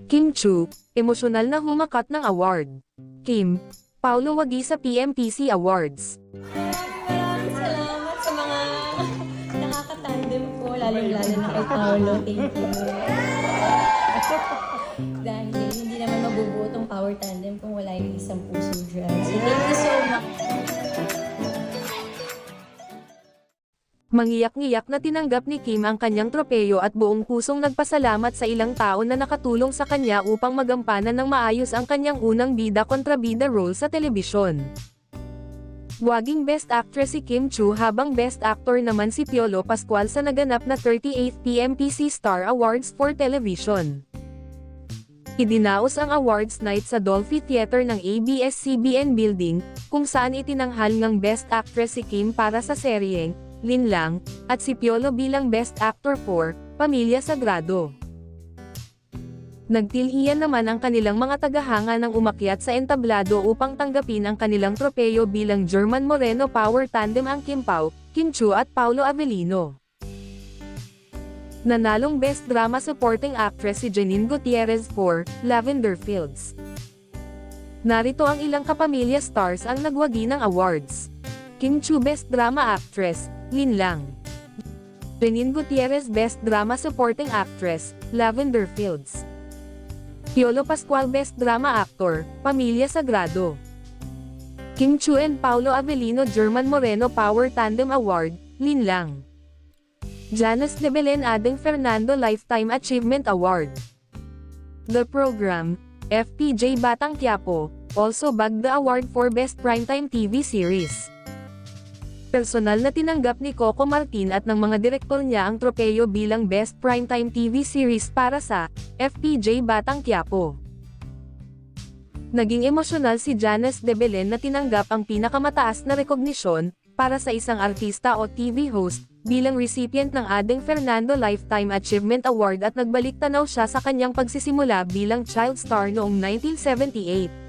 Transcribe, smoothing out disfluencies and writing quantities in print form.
Kim Chu, emosyonal na humakat ng award. Kim, Paulo wagi sa PMPC Awards. Maraming salamat sa mga nakakatandem ko, lalong-lalo na kay Paolo. Thank you. Dahil hindi naman mabubuo tong power tandem kung wala yung isang puso dyan. So thank you so much. Mangiyak-ngiyak na tinanggap ni Kim ang kanyang tropeyo at buong pusong nagpasalamat sa ilang tao na nakatulong sa kanya upang magampanan ng maayos ang kanyang unang bida kontra bida role sa telebisyon. Waging Best Actress si Kim Chu habang Best Actor naman si Piolo Pascual sa naganap na 38th PMPC Star Awards for Television. Idinaos ang awards night sa Dolphy Theater ng ABS-CBN Building, kung saan itinanghal ngang Best Actress si Kim para sa seryeng Linlang, at si Piolo bilang Best Actor for Pamilya Sagrado. Nagtilian naman ang kanilang mga tagahanga ng umakyat sa entablado upang tanggapin ang kanilang tropeyo bilang German Moreno Power Tandem ang Kim Pao, Kim Chu at Paulo Avellino. Nanalong Best Drama Supporting Actress si Janine Gutierrez for Lavender Fields. Narito ang ilang kapamilya stars ang nagwagi ng awards. Kim Chu Best Drama Actress, Linlang. Janine Gutierrez Best Drama Supporting Actress, Lavender Fields. Piolo Pascual Best Drama Actor, Pamilya Sagrado. Kim Chu and Paulo Avellino German Moreno Power Tandem Award, Linlang. Janice de Belen Ading Fernando Lifetime Achievement Award. The program, FPJ Batang Quiapo, also bagged the award for Best Primetime TV Series. Personal na tinanggap ni Coco Martin at ng mga direktor niya ang tropeyo bilang Best Primetime TV Series para sa FPJ Batang Quiapo. Naging emosyonal si Janice de Belen na tinanggap ang pinakamataas na rekognisyon para sa isang artista o TV host bilang recipient ng Ading Fernando Lifetime Achievement Award at nagbalik tanaw siya sa kanyang pagsisimula bilang child star noong 1978.